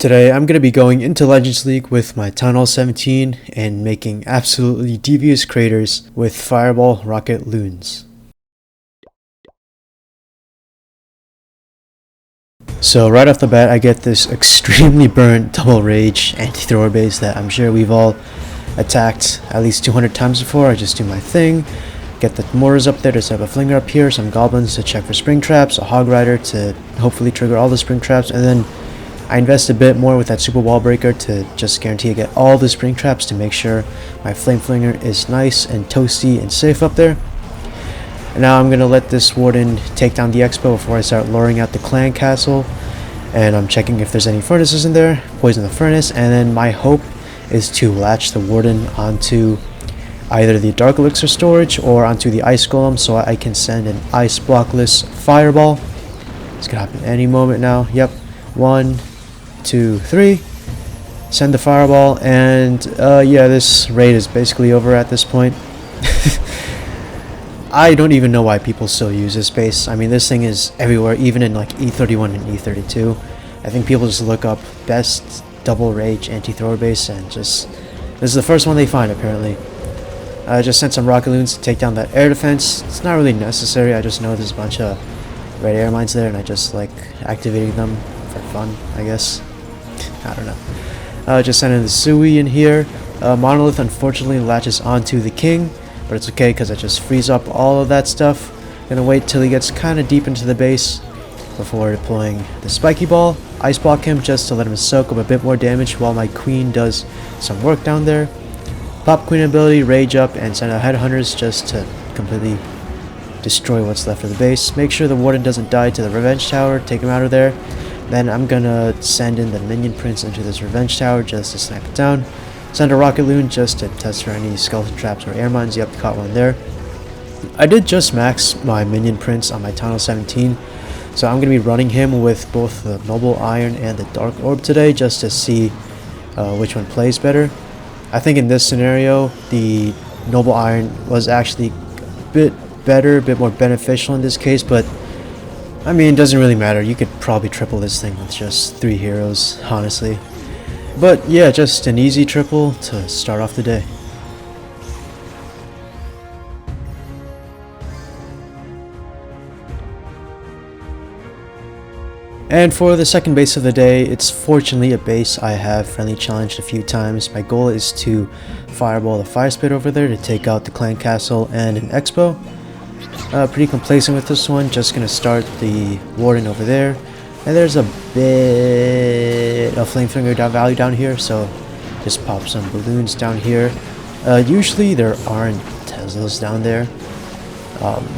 Today I'm going to be going into Legends League with my townhall 17 and making absolutely devious craters with Fireball Rocket Loons. So right off the bat I get this extremely burnt double rage anti-thrower base that I'm sure we've all attacked at least 200 times before. I just do my thing, get the mortars up there to set up a flinger up here, some goblins to check for spring traps, a hog rider to hopefully trigger all the spring traps, and then I invest a bit more with that super wall breaker to just guarantee I get all the spring traps to make sure my flame flinger is nice and toasty and safe up there. And now I'm gonna let this warden take down the expo before I start luring out the clan castle, and I'm checking if there's any furnaces in there, poison the furnace, and then my hope is to latch the warden onto either the dark elixir storage or onto the ice golem so I can send an ice blockless fireball. It's gonna happen any moment now. Yep, 1, 2, 3. Send the fireball, and yeah, this raid is basically over at this point. I don't even know why people still use this base. I mean, this thing is everywhere, even in like E31 and E32. I think people just look up best double rage anti-thrower base and just this is the first one they find apparently. I just sent some rocket loons to take down that air defense. It's not really necessary. I just know there's a bunch of red air mines there and I just like activating them for fun, I guess. I don't know. Just sending the Sui in here. Monolith unfortunately latches onto the king, but it's okay because I just freeze up all of that stuff. Gonna wait till he gets kind of deep into the base before deploying the spiky ball. Ice block him just to let him soak up a bit more damage while my queen does some work down there. Pop queen ability, rage up, and send out headhunters just to completely destroy what's left of the base. Make sure the warden doesn't die to the revenge tower, take him out of there. Then I'm gonna send in the minion prince into this revenge tower just to snipe it down. Send a rocket loon just to test for any skeleton traps or air mines. Yep, caught one there. I did just max my minion prince on my townhall 17, so I'm gonna be running him with both the noble iron and the dark orb today just to see which one plays better. I think in this scenario the noble iron was actually a bit better, a bit more beneficial in this case, but I mean, it doesn't really matter. You could probably triple this thing with just 3 heroes, honestly. But yeah, just an easy triple to start off the day. And for the second base of the day, it's fortunately a base I have friendly challenged a few times. My goal is to fireball the fire spit over there to take out the clan castle and an expo. Pretty complacent with this one, just gonna start the warden over there, and there's a bit of flamefinger value down here, so just pop some balloons down here. Usually there aren't Teslas down there,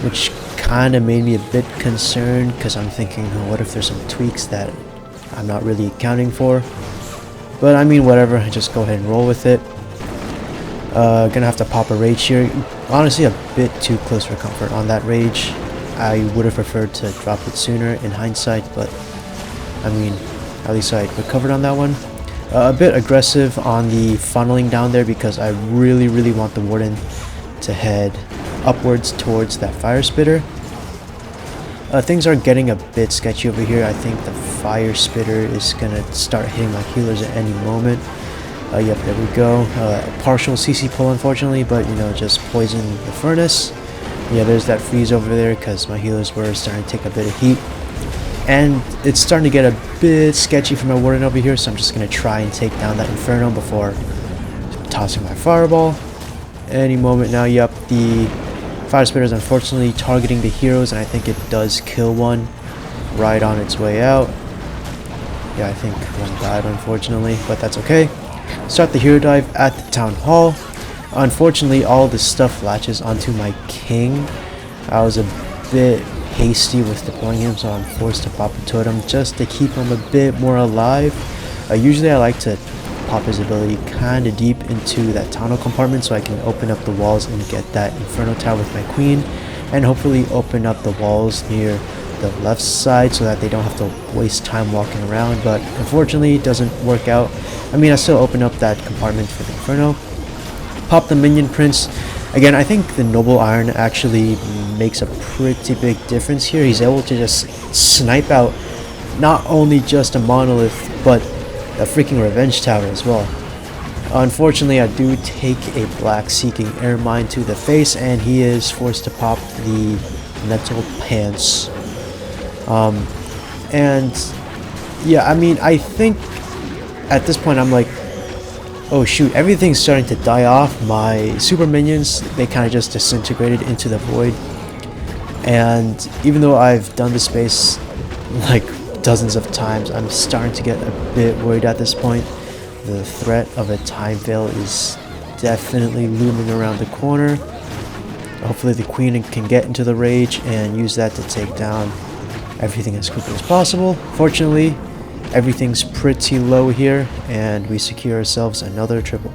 which kind of made me a bit concerned because I'm thinking, oh, what if there's some tweaks that I'm not really accounting for, but I mean whatever, just go ahead and roll with it. Gonna have to pop a rage here. Honestly, a bit too close for comfort on that rage. I would have preferred to drop it sooner in hindsight, but I mean, at least I recovered on that one. A bit aggressive on the funneling down there because I really want the warden to head upwards towards that fire spitter. Things are getting a bit sketchy over here. I think the fire spitter is gonna start hitting my healers at any moment. Yep, there we go. Partial CC pull unfortunately, but you know, just poison the furnace. Yeah, there's that freeze over there because my healers were starting to take a bit of heat. And it's starting to get a bit sketchy for my warden over here, so I'm just going to try and take down that inferno before tossing my fireball. Any moment now. Yep, the fire spitter is unfortunately targeting the heroes, and I think it does kill one right on its way out. Yeah, I think one died unfortunately, but that's okay. Start the hero dive at the town hall. Unfortunately, all this stuff latches onto my king. I was a bit hasty with deploying him, so I'm forced to pop a totem just to keep him a bit more alive. Usually I like to pop his ability kind of deep into that tunnel compartment so I can open up the walls and get that inferno tower with my queen, and hopefully open up the walls near the left side so that they don't have to waste time walking around, but unfortunately it doesn't work out. I mean, I still open up that compartment for the inferno. Pop the minion prince. Again, I think the noble iron actually makes a pretty big difference here. He's able to just snipe out not only just a monolith, but the freaking revenge tower as well. Unfortunately, I do take a black seeking air mine to the face, and he is forced to pop the mental pants. And yeah, I mean, I think at this point I'm like, oh shoot, everything's starting to die off. My super minions, they kind of just disintegrated into the void. And even though I've done this space like dozens of times, I'm starting to get a bit worried at this point. The threat of a time fail is definitely looming around the corner. Hopefully the queen can get into the rage and use that to take down everything as quickly as possible. Fortunately, everything's pretty low here, and we secure ourselves another triple.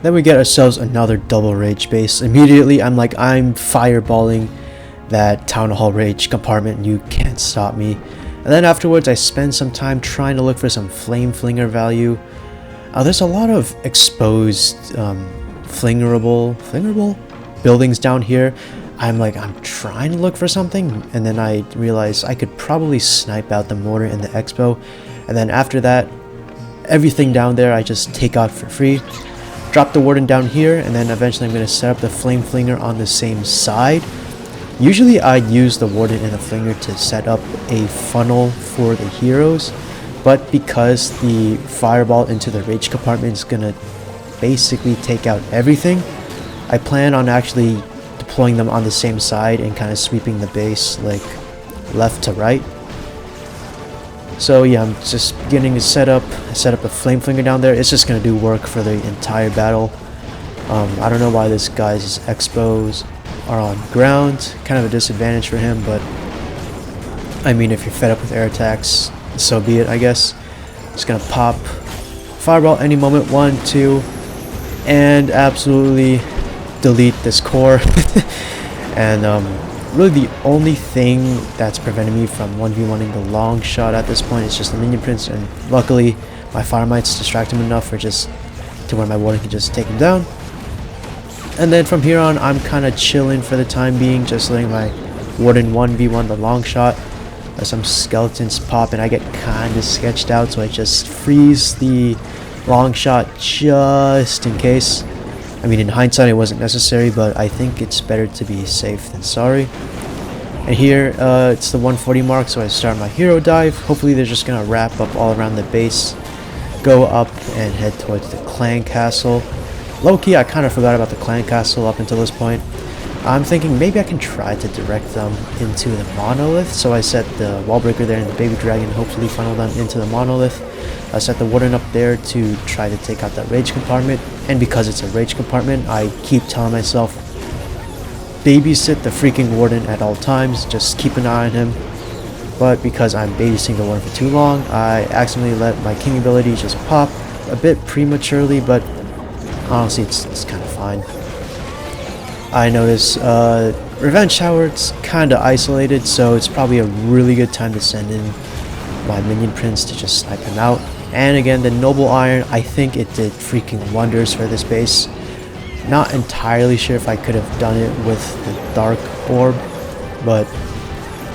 Then we get ourselves another double rage base. Immediately, I'm fireballing that town hall rage compartment, and you can't stop me. And then afterwards, I spend some time trying to look for some flame flinger value. There's a lot of exposed flingerable buildings down here. I'm trying to look for something, and then I realize I could probably snipe out the mortar and the expo, and then after that, everything down there I just take out for free. Drop the warden down here, and then eventually I'm going to set up the flame flinger on the same side. Usually I use the warden and the flinger to set up a funnel for the heroes, but because the fireball into the rage compartment is going to basically take out everything, I plan on actually deploying them on the same side and kind of sweeping the base like left to right. So yeah, I'm just beginning to set up a flame flinger down there. It's just going to do work for the entire battle. I don't know why this guy's expos are on ground. Kind of a disadvantage for him, but I mean, if you're fed up with air attacks, so be it, I guess. Just gonna pop fireball any moment. 1, 2, and absolutely delete this core. And really the only thing that's preventing me from 1v1ing the long shot at this point is just the minion prince, and luckily my fire mites distract him enough for just to where my warden can just take him down. And then from here on, I'm kind of chilling for the time being, just letting my warden 1v1 the long shot. Some skeletons pop and I get kind of sketched out, so I just freeze the long shot just in case. I mean, in hindsight it wasn't necessary, but I think it's better to be safe than sorry. And here it's the 140 mark, so I start my hero dive. Hopefully they're just gonna wrap up all around the base, go up and head towards the clan castle. Low-key, I kind of forgot about the clan castle up until this point. I'm thinking maybe I can try to direct them into the monolith, so I set the wall breaker there and the baby dragon, hopefully funnel them into the monolith. I set the warden up there to try to take out that rage compartment, and because it's a rage compartment, I keep telling myself, babysit the freaking warden at all times, just keep an eye on him. But because I'm babysitting the warden for too long, I accidentally let my king ability just pop a bit prematurely, but honestly it's kind of fine. I notice revenge tower, it's kind of isolated, so it's probably a really good time to send in my minion prince to just snipe him out. And again, the noble iron, I think it did freaking wonders for this base. Not entirely sure if I could have done it with the dark orb, but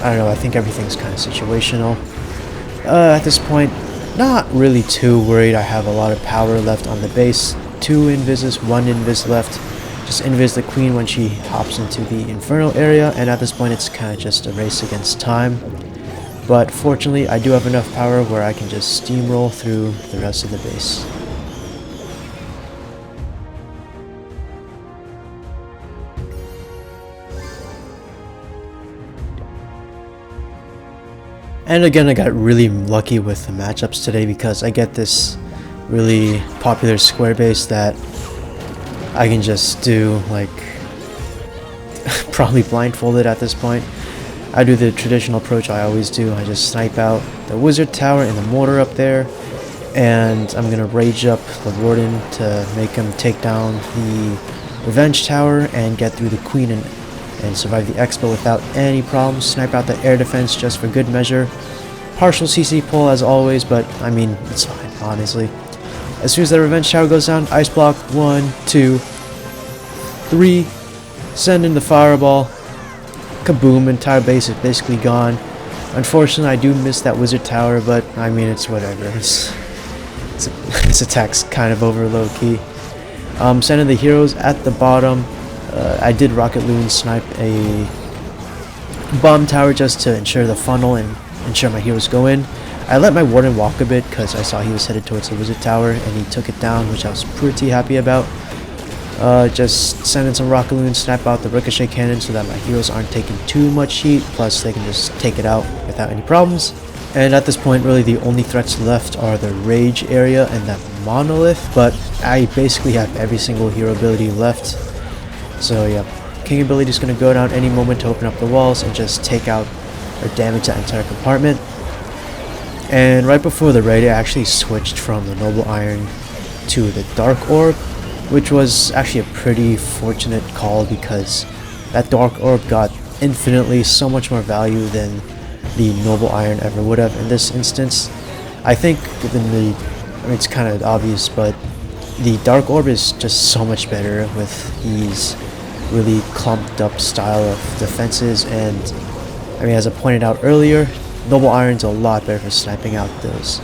I don't know, I think everything's kind of situational. At this point, not really too worried. I have a lot of power left on the base. 2 invises, 1 invis left. Just invis the queen when she hops into the infernal area, and at this point it's kind of just a race against time. But fortunately I do have enough power where I can just steamroll through the rest of the base. And again, I got really lucky with the matchups today because I get this really popular square base that I can just do like probably blindfolded at this point. I do the traditional approach I always do. I just snipe out the wizard tower and the mortar up there, and I'm gonna rage up the warden to make him take down the revenge tower and get through the queen and survive the expo without any problems. Snipe out the air defense just for good measure. Partial CC pull as always, but I mean, it's fine, honestly. As soon as the revenge tower goes down, ice block, 1, 2, 3, send in the fireball, kaboom, entire base is basically gone. Unfortunately, I do miss that wizard tower, but I mean, it's whatever. Its attack's kind of over low key. Sending the heroes at the bottom. I did Rocket Loon snipe a bomb tower just to ensure the funnel and ensure my heroes go in. I let my Warden walk a bit because I saw he was headed towards the wizard tower and he took it down, which I was pretty happy about. Just sending some Rocket Loon, snap out the ricochet cannon so that my heroes aren't taking too much heat, plus they can just take it out without any problems. And at this point, really the only threats left are the rage area and that monolith, but I basically have every single hero ability left. So yeah, king ability is going to go down any moment to open up the walls and just take out or damage that entire compartment. And right before the raid, I actually switched from the noble iron to the dark orb, which was actually a pretty fortunate call because that dark orb got infinitely so much more value than the noble iron ever would have in this instance. I think given the, I mean, it's kind of obvious, but the dark orb is just so much better with these really clumped up style of defenses, and I mean, as I pointed out earlier, noble iron's a lot better for sniping out those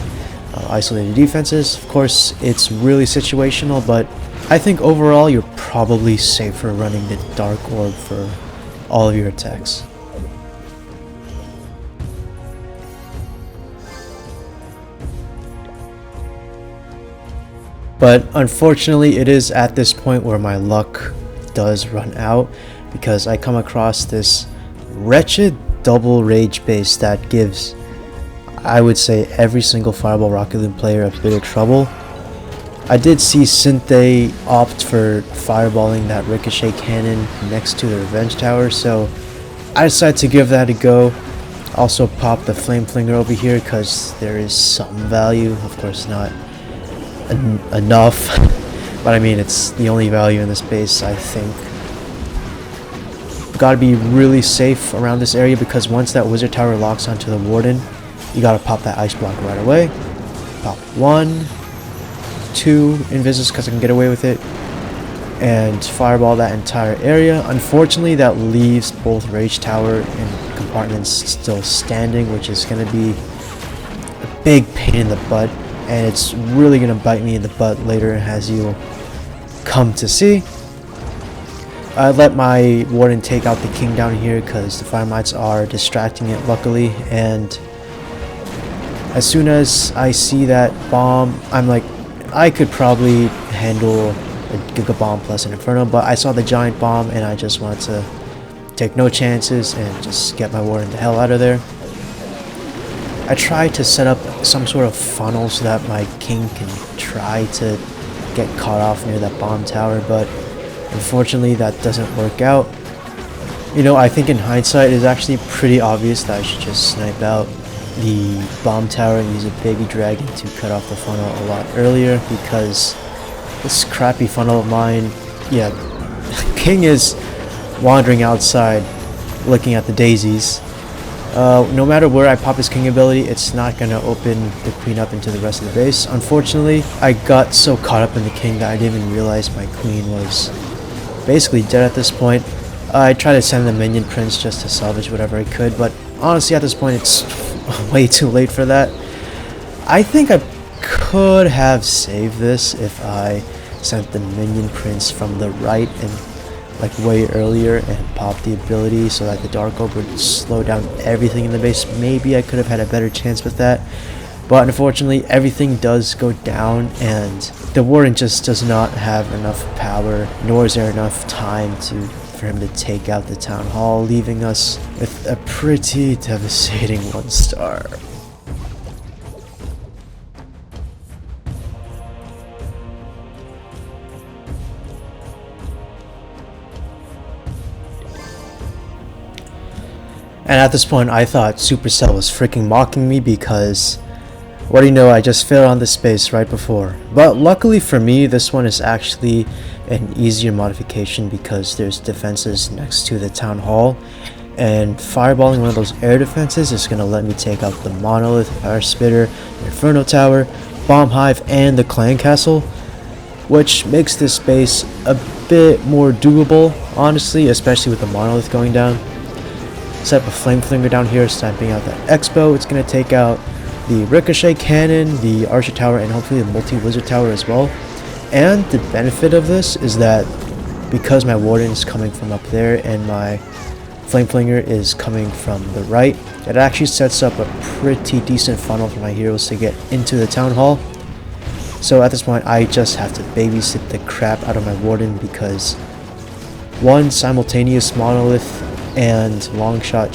isolated defenses. Of course, it's really situational, but I think overall you're probably safer running the dark orb for all of your attacks. But unfortunately, it is at this point where my luck does run out, because I come across this wretched double rage base that gives, I would say, every single Fireball Rocket Loon player a bit of trouble. I did see Synthé opt for fireballing that ricochet cannon next to the revenge tower, so I decided to give that a go. Also pop the flame flinger over here because there is some value, of course not enough, but I mean, it's the only value in this base. I think gotta be really safe around this area, because once that wizard tower locks onto the warden, you gotta pop that ice block right away. Pop 1, 2 invises because I can get away with it, and fireball that entire area. Unfortunately, that leaves both rage tower and compartments still standing, which is gonna be a big pain in the butt, and it's really gonna bite me in the butt later, as you'll come to see. I let my warden take out the king down here because the fire mites are distracting it, luckily, and as soon as I see that bomb, I'm like, I could probably handle a giga bomb plus an inferno, but I saw the giant bomb and I just wanted to take no chances and just get my warden the hell out of there. I tried to set up some sort of funnel so that my king can try to get caught off near that bomb tower, but unfortunately that doesn't work out. You know, I think in hindsight it's actually pretty obvious that I should just snipe out the bomb tower and use a baby dragon to cut off the funnel a lot earlier, because this crappy funnel of mine, yeah, king is wandering outside looking at the daisies. No matter where I pop his king ability, it's not going to open the queen up into the rest of the base. Unfortunately, I got so caught up in the king that I didn't even realize my queen was basically dead at this point. I tried to send the minion prince just to salvage whatever I could, but honestly at this point it's way too late for that. I think I could have saved this if I sent the minion prince from the right and like way earlier and popped the ability so that the dark orb would slow down everything in the base. Maybe I could have had a better chance with that, but unfortunately everything does go down and the warden just does not have enough power, nor is there enough time for him to take out the town hall, leaving us with a pretty devastating 1 star. And at this point I thought Supercell was freaking mocking me, because what do you know, I just failed on this space right before. But luckily for me, this one is actually an easier modification because there's defenses next to the town hall, and fireballing one of those air defenses is going to let me take out the monolith, fire spitter, the inferno tower, bomb hive, and the clan castle, which makes this base a bit more doable, honestly, especially with the monolith going down. Set up a flame flinger down here, stamping out that Expo. It's going to take out the ricochet cannon, the archer tower, and hopefully the multi-wizard tower as well. And the benefit of this is that because my warden is coming from up there and my flame flinger is coming from the right, it actually sets up a pretty decent funnel for my heroes to get into the town hall. So at this point I just have to babysit the crap out of my warden, because one simultaneous monolith and long shot,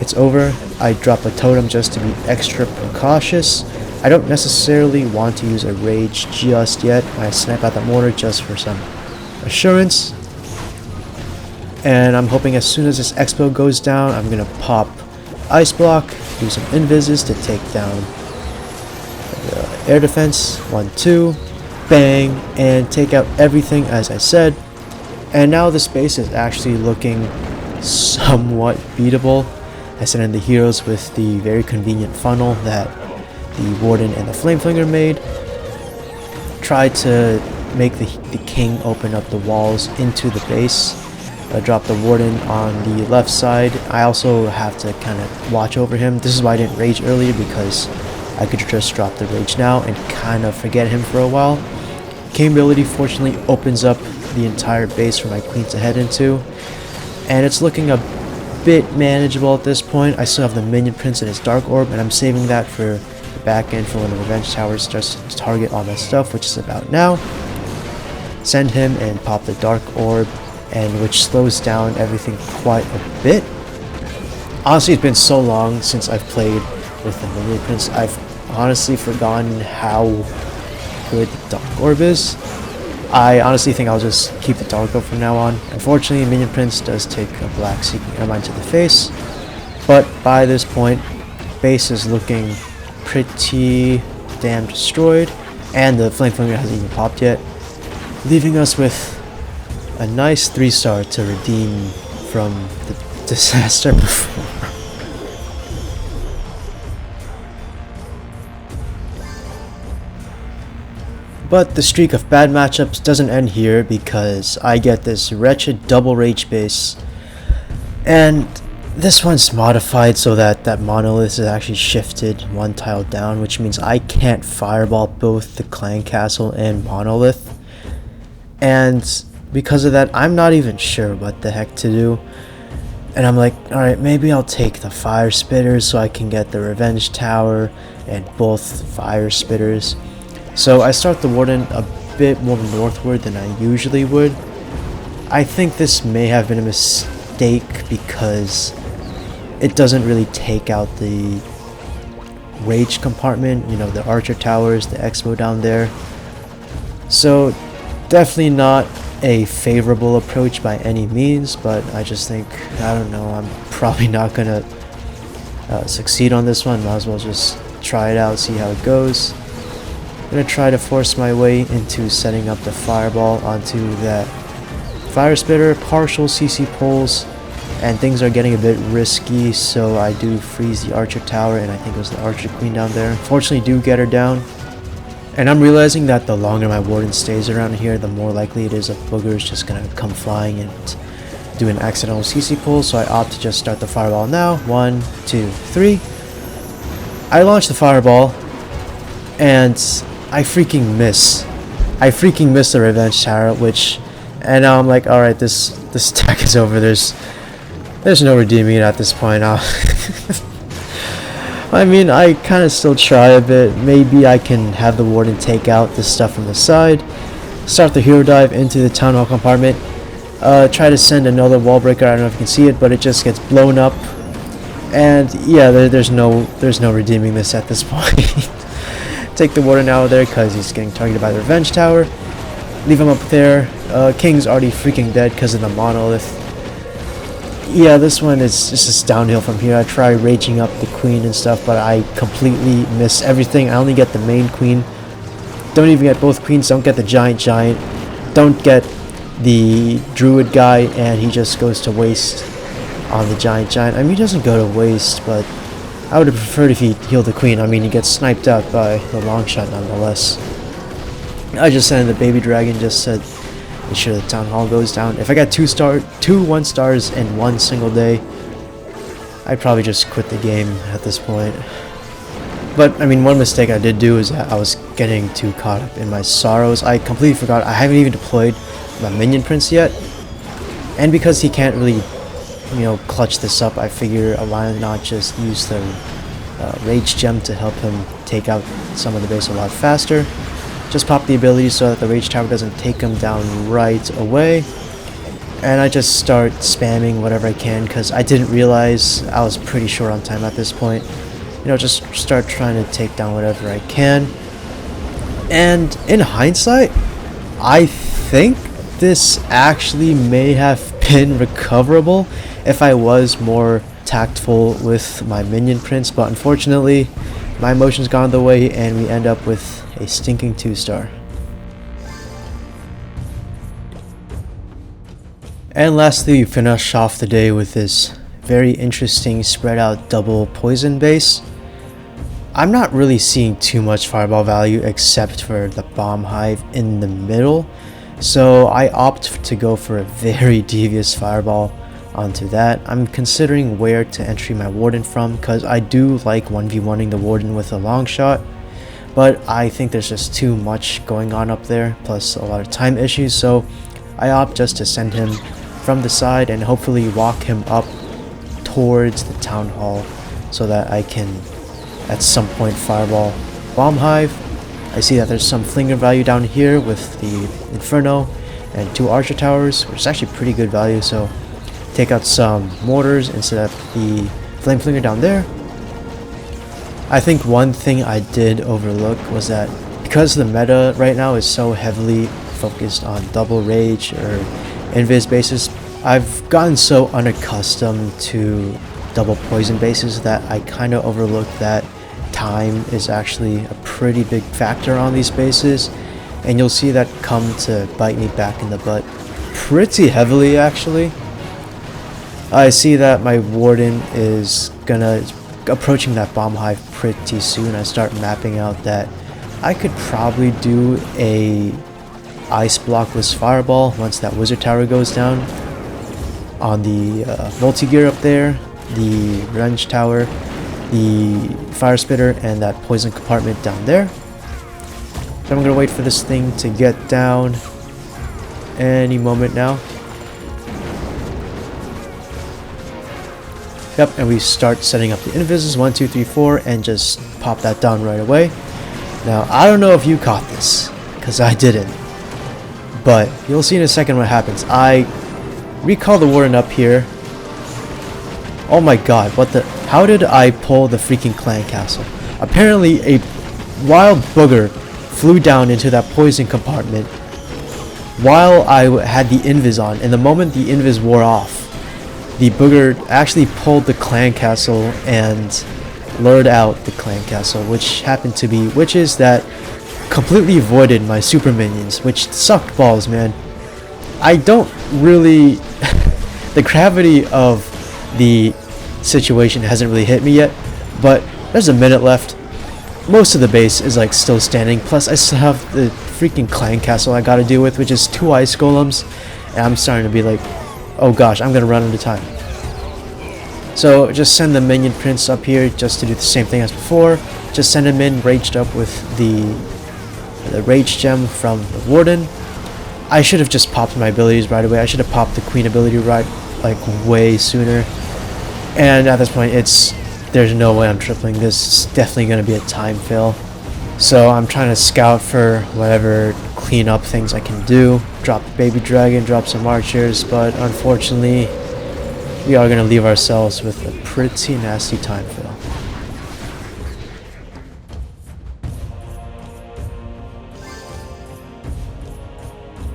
it's over. I drop a totem just to be extra precautious. I don't necessarily want to use a rage just yet. I snipe out the mortar just for some assurance. And I'm hoping as soon as this expo goes down, I'm gonna pop ice block, do some invises to take down the air defense. 1, 2, bang, and take out everything as I said. And now the space is actually looking somewhat beatable. I sent in the heroes with the very convenient funnel that the warden and the flame flinger made. Tried to make the king open up the walls into the base. Drop the warden on the left side. I also have to kind of watch over him. This is why I didn't rage earlier, because I could just drop the rage now and kind of forget him for a while. King ability fortunately opens up the entire base for my queen to head into, and it's looking a bit manageable at this point. I still have the minion prince and his dark orb, and I'm saving that for the back end for when the revenge tower starts to target all my stuff, which is about now. Send him and pop the dark orb, and which slows down everything quite a bit. Honestly, it's been so long since I've played with the minion prince, I've honestly forgotten how good the dark orb is. I honestly think I'll just keep the dark orb from now on. Unfortunately, minion prince does take a black seeking airmine to the face, but by this point base is looking pretty damn destroyed, and the flame flinger hasn't even popped yet, leaving us with a nice 3-star to redeem from the disaster before. But the streak of bad matchups doesn't end here, because I get this wretched double rage base, and this one's modified so that that monolith is actually shifted one tile down, which means I can't fireball both the clan castle and monolith. And because of that, I'm not even sure what the heck to do. And I'm like, alright, maybe I'll take the fire spitters so I can get the revenge tower and both fire spitters. So I start the warden a bit more northward than I usually would. I think this may have been a mistake because it doesn't really take out the rage compartment, you know, the archer towers, the expo down there. So definitely not a favorable approach by any means, but I just think, I don't know, I'm probably not gonna succeed on this one. Might as well just try it out, see how it goes. I'm gonna try to force my way into setting up the fireball onto that fire spitter, partial CC pulls, and things are getting a bit risky, so I do freeze the archer tower, and I think it was the archer queen down there. Fortunately do get her down. And I'm realizing that the longer my warden stays around here, the more likely it is a booger is just gonna come flying and do an accidental CC pull, so I opt to just start the fireball now. 1, 2, 3. I launch the fireball, and I freaking miss. I freaking miss the revenge tower, and now I'm like, alright, this attack is over. There's no redeeming it at this point. I mean, I kind of still try a bit. Maybe I can have the warden take out the stuff from the side, start the hero dive into the town hall compartment, try to send another wall breaker. I don't know if you can see it, but it just gets blown up, and yeah, there's no redeeming this at this point. Take the warden out of there because he's getting targeted by the revenge tower. Leave him up there. King's already freaking dead because of the monolith. Yeah, this one is just downhill from here. I try raging up the queen and stuff, but I completely miss everything. I only get the main queen. Don't even get both queens. Don't get the giant. Don't get the druid guy, and he just goes to waste on the giant. I mean, he doesn't go to waste, but I would have preferred if he healed the queen. I mean, he gets sniped out by the long shot nonetheless. I just sent in the baby dragon just to make sure the town hall goes down. If I got two 1 stars in one single day, I'd probably just quit the game at this point. But I mean, one mistake I did do is that I was getting too caught up in my sorrows. I completely forgot I haven't even deployed my minion prince yet, and because he can't really, you know, clutch this up, I figure why not just use the rage gem to help him take out some of the base a lot faster. Just pop the ability so that the rage tower doesn't take him down right away, and I just start spamming whatever I can because I didn't realize I was pretty short on time at this point. You know, just start trying to take down whatever I can. And in hindsight, I think this actually may have been recoverable if I was more tactful with my minion prince, but unfortunately my emotions got in the way and we end up with a stinking 2-star. And lastly, we finish off the day with this very interesting spread out double poison base. I'm not really seeing too much fireball value except for the bomb hive in the middle, so I opt to go for a very devious fireball onto that. I'm considering where to entry my warden from because I do like 1v1ing the warden with a long shot, but I think there's just too much going on up there, plus a lot of time issues, so I opt just to send him from the side and hopefully walk him up towards the town hall so that I can at some point fireball bomb hive. I see that there's some flinger value down here with the inferno and 2 archer towers, which is actually pretty good value, so take out some mortars instead of the flame flinger down there. I think one thing I did overlook was that because the meta right now is so heavily focused on double rage or invis bases, I've gotten so unaccustomed to double poison bases that I kind of overlooked that time is actually a pretty big factor on these bases, and you'll see that come to bite me back in the butt pretty heavily actually. I see that my warden is approaching that bomb hive pretty soon. I start mapping out that I could probably do a ice blockless fireball once that wizard tower goes down on the multi-gear up there, the range tower, the fire spitter, and that poison compartment down there. So I'm gonna wait for this thing to get down any moment now. Yep, and we start setting up the invises 1, 2, 3, 4 and just pop that down right away. Now I don't know if you caught this because I didn't, but you'll see in a second what happens. I recall the warden up here. Oh my god, how did I pull the freaking clan castle? Apparently a wild booger flew down into that poison compartment while I had the invis on, and the moment the invis wore off, the booger actually pulled the clan castle and lured out the clan castle, which happened to be witches that completely avoided my super minions, which sucked balls, man. I don't really the gravity of the situation hasn't really hit me yet, but there's a minute left. Most of the base is like still standing, plus I still have the freaking clan castle I gotta deal with, which is 2 ice golems, and I'm starting to be like, oh gosh, I'm gonna run out of time. So just send the minion prince up here just to do the same thing as before. Just send him in raged up with the rage gem from the warden. I should have just popped my abilities right away. I should have popped the queen ability right like way sooner. And at this point there's no way I'm tripling this. It's definitely gonna be a time fail. So I'm trying to scout for whatever clean up things I can do. Drop the baby dragon, drop some archers, but unfortunately we are going to leave ourselves with a pretty nasty time fail.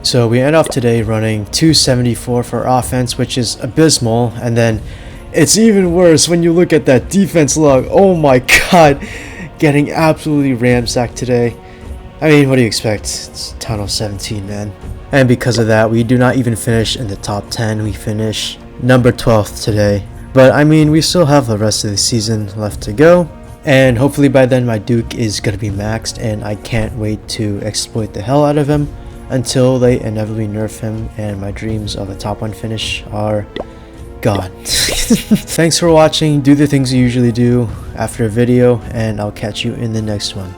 So we end off today running 274 for offense, which is abysmal, and then it's even worse when you look at that defense log. Oh my god, getting absolutely ramsacked today. I mean, what do you expect? It's townhall 17, man. And because of that, we do not even finish in the top 10. We finish number 12th today. But I mean, we still have the rest of the season left to go. And hopefully by then my Duke is going to be maxed, and I can't wait to exploit the hell out of him until they inevitably nerf him and my dreams of a top 1 finish are god. Thanks for watching. Do the things you usually do after a video, and I'll catch you in the next one.